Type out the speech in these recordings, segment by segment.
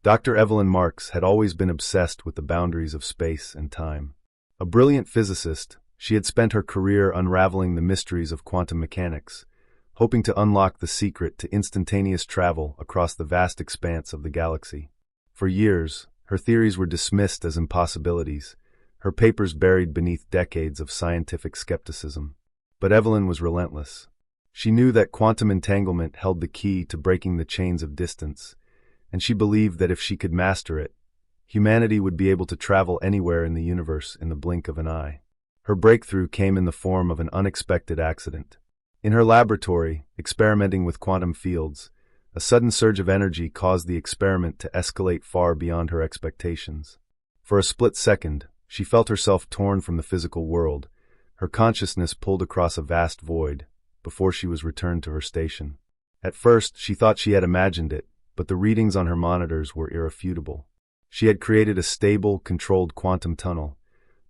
Dr. Evelyn Marks had always been obsessed with the boundaries of space and time. A brilliant physicist, she had spent her career unraveling the mysteries of quantum mechanics, hoping to unlock the secret to instantaneous travel across the vast expanse of the galaxy. For years, her theories were dismissed as impossibilities, her papers buried beneath decades of scientific skepticism. But Evelyn was relentless. She knew that quantum entanglement held the key to breaking the chains of distance, and she believed that if she could master it, humanity would be able to travel anywhere in the universe in the blink of an eye. Her breakthrough came in the form of an unexpected accident. In her laboratory, experimenting with quantum fields, a sudden surge of energy caused the experiment to escalate far beyond her expectations. For a split second, she felt herself torn from the physical world, her consciousness pulled across a vast void, before she was returned to her station. At first, she thought she had imagined it, but the readings on her monitors were irrefutable. She had created a stable, controlled quantum tunnel,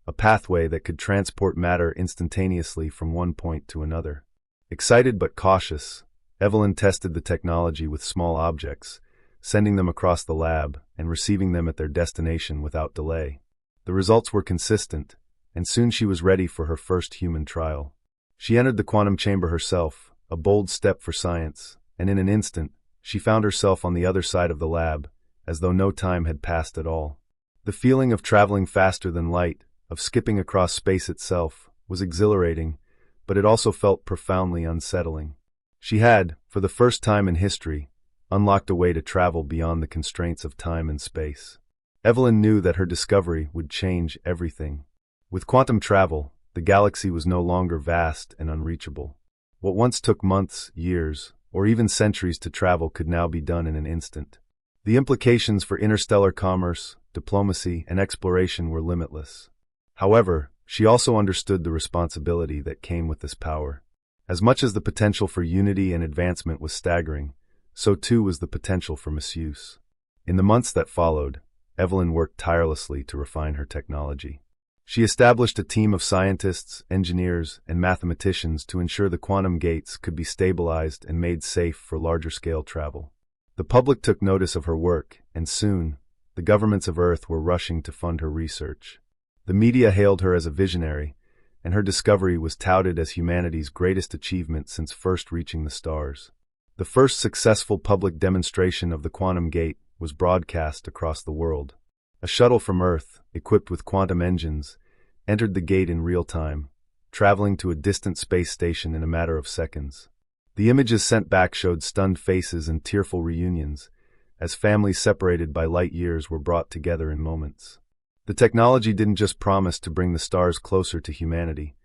a pathway that could transport matter instantaneously from one point to another. Excited but cautious, Evelyn tested the technology with small objects, sending them across the lab and receiving them at their destination without delay. The results were consistent, and soon she was ready for her first human trial. She entered the quantum chamber herself, a bold step for science, and in an instant, she found herself on the other side of the lab, as though no time had passed at all. The feeling of traveling faster than light, of skipping across space itself, was exhilarating, but it also felt profoundly unsettling. She had, for the first time in history, unlocked a way to travel beyond the constraints of time and space. Evelyn knew that her discovery would change everything. With quantum travel, the galaxy was no longer vast and unreachable. What once took months, years, or even centuries to travel could now be done in an instant. The implications for interstellar commerce, diplomacy, and exploration were limitless. However, she also understood the responsibility that came with this power. As much as the potential for unity and advancement was staggering, so too was the potential for misuse. In the months that followed, Evelyn worked tirelessly to refine her technology. She established a team of scientists, engineers, and mathematicians to ensure the quantum gates could be stabilized and made safe for larger-scale travel. The public took notice of her work, and soon, the governments of Earth were rushing to fund her research. The media hailed her as a visionary, and her discovery was touted as humanity's greatest achievement since first reaching the stars. The first successful public demonstration of the quantum gate was broadcast across the world. A shuttle from Earth, equipped with quantum engines, entered the gate in real time, traveling to a distant space station in a matter of seconds. The images sent back showed stunned faces and tearful reunions, as families separated by light years were brought together in moments. The technology didn't just promise to bring the stars closer to humanity.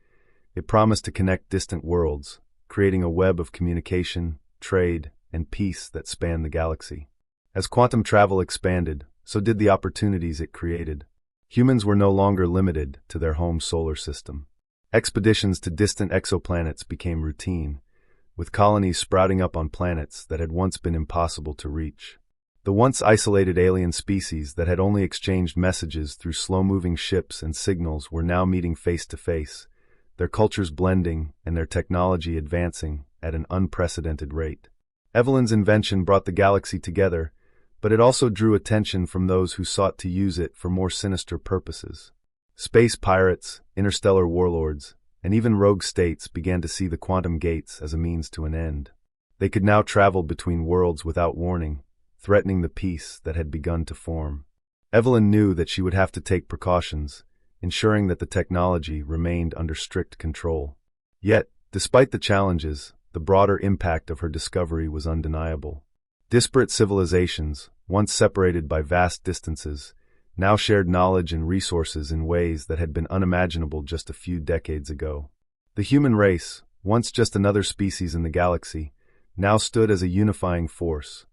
It promised to connect distant worlds, creating a web of communication, trade, and peace that spanned the galaxy. As quantum travel expanded, so did the opportunities it created. Humans were no longer limited to their home solar system. Expeditions to distant exoplanets became routine, with colonies sprouting up on planets that had once been impossible to reach. The once isolated alien species that had only exchanged messages through slow-moving ships and signals were now meeting face-to-face, their cultures blending and their technology advancing at an unprecedented rate. Evelyn's invention brought the galaxy together, but it also drew attention from those who sought to use it for more sinister purposes. Space pirates, interstellar warlords, and even rogue states began to see the quantum gates as a means to an end. They could now travel between worlds without warning, threatening the peace that had begun to form. Evelyn knew that she would have to take precautions, ensuring that the technology remained under strict control. Yet, despite the challenges, the broader impact of her discovery was undeniable. Disparate civilizations, once separated by vast distances, now shared knowledge and resources in ways that had been unimaginable just a few decades ago. The human race, once just another species in the galaxy, now stood as a unifying force.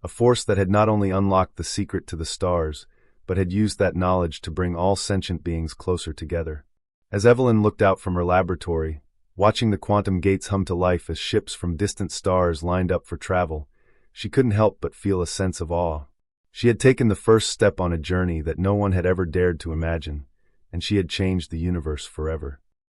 A force that had not only unlocked the secret to the stars, but had used that knowledge to bring all sentient beings closer together. As Evelyn looked out from her laboratory, watching the quantum gates hum to life as ships from distant stars lined up for travel, she couldn't help but feel a sense of awe. She had taken the first step on a journey that no one had ever dared to imagine, and she had changed the universe forever.